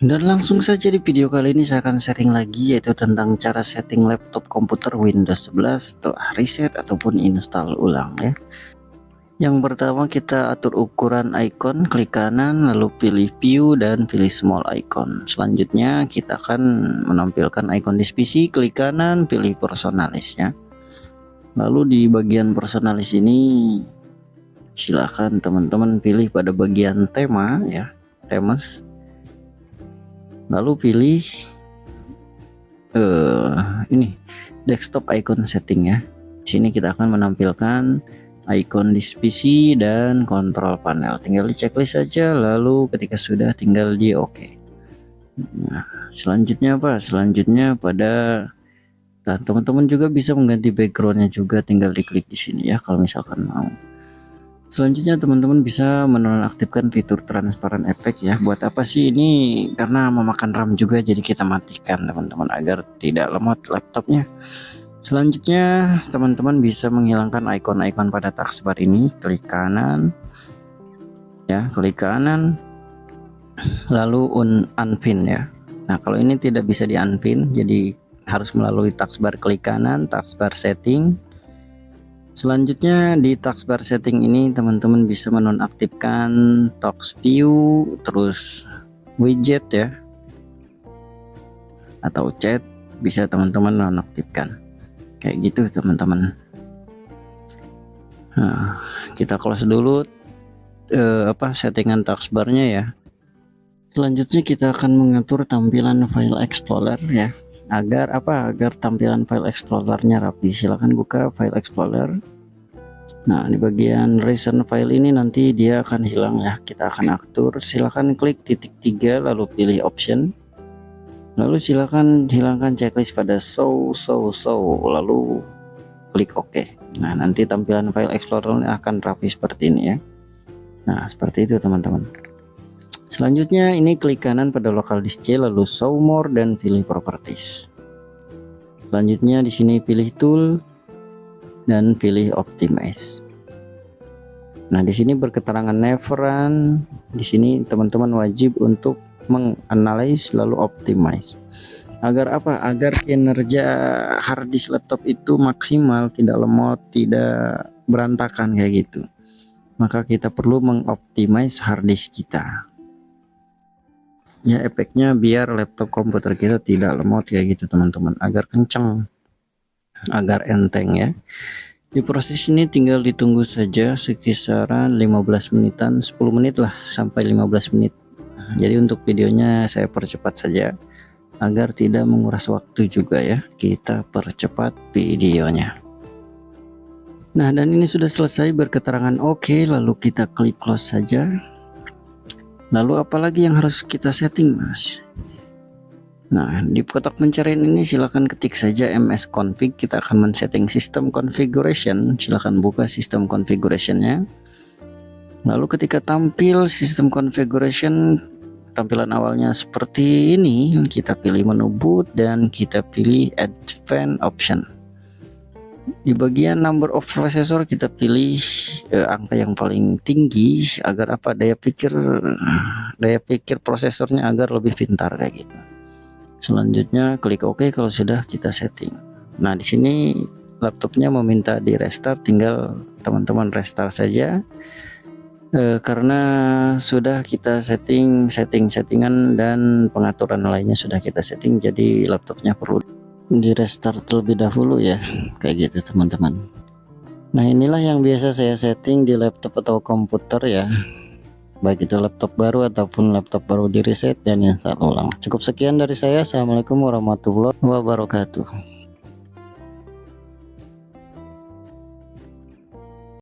Dan langsung saja di video kali ini saya akan sharing lagi, yaitu tentang cara setting laptop komputer Windows 11 setelah reset ataupun install ulang ya. Yang pertama kita atur ukuran icon, klik kanan lalu pilih view dan pilih small icon. Selanjutnya kita akan menampilkan icon di PC, klik kanan pilih personalis ya. Lalu di bagian personalis ini silahkan teman-teman pilih pada bagian tema ya, themes. Lalu pilih ini desktop icon setting ya. Di sini kita akan menampilkan icon di PC dan kontrol panel. Tinggal di checklist saja, lalu ketika sudah tinggal di OK. Nah, selanjutnya apa? Selanjutnya teman-teman juga bisa mengganti backgroundnya juga, tinggal diklik di sini ya kalau misalkan mau. Selanjutnya teman-teman bisa menonaktifkan fitur transparan effect ya. Buat apa sih ini? Karena memakan RAM juga, jadi kita matikan teman-teman agar tidak lemot laptopnya. Selanjutnya teman-teman bisa menghilangkan icon-icon pada taskbar ini, klik kanan ya, klik kanan lalu unpin ya. Nah kalau ini tidak bisa di unpin, jadi harus melalui taskbar, klik kanan taskbar setting. Selanjutnya di taskbar setting ini teman-teman bisa menonaktifkan Talk View, terus widget ya, atau chat bisa teman-teman nonaktifkan kayak gitu teman-teman. Nah, kita close dulu settingan taskbarnya ya. Selanjutnya kita akan mengatur tampilan file explorer ya, agar tampilan file explorernya rapi. Silahkan buka file explorer. Nah di bagian recent file ini nanti dia akan hilang ya, kita akan atur. Silahkan klik titik 3 lalu pilih option, lalu silahkan hilangkan checklist pada show lalu klik OK. Nah nanti tampilan file explorer akan rapi seperti ini ya. Nah seperti itu teman-teman. Selanjutnya ini klik kanan pada local disk C lalu show more dan pilih properties. Selanjutnya di sini pilih tool dan pilih optimize. Nah di sini berketerangan never run. Di sini teman-teman wajib untuk menganalisis lalu optimize. Agar apa? Agar kinerja hard disk laptop itu maksimal, tidak lemot, tidak berantakan kayak gitu. Maka kita perlu mengoptimize hard disk kita. Ya efeknya biar laptop komputer kita tidak lemot kayak gitu teman-teman, agar kencang, agar enteng ya. Di proses ini tinggal ditunggu saja sekisaran 15 menitan, 10 menit lah sampai 15 menit. Jadi untuk videonya saya percepat saja agar tidak menguras waktu juga ya, kita percepat videonya. Nah dan ini sudah selesai berketerangan OK, lalu kita klik close saja. Lalu apalagi yang harus kita setting mas? Nah di kotak pencarian ini silahkan ketik saja msconfig. Kita akan men-setting system configuration. Silahkan buka sistem configurationnya. Lalu ketika tampil sistem configuration, tampilan awalnya seperti ini, kita pilih menu boot dan kita pilih advanced option. Di bagian number of processor kita pilih angka yang paling tinggi agar apa, daya pikir prosesornya agar lebih pintar kayak gitu. Selanjutnya klik OK kalau sudah kita setting. Nah di sini laptopnya meminta di restart, tinggal teman-teman restart saja karena sudah kita settingan dan pengaturan lainnya sudah kita setting, jadi laptopnya perlu di restart terlebih dahulu ya, kayak gitu teman-teman. Nah inilah yang biasa saya setting di laptop atau komputer ya, baik itu laptop baru ataupun laptop baru di reset dan install ulang. Cukup sekian dari saya. Assalamualaikum warahmatullahi wabarakatuh.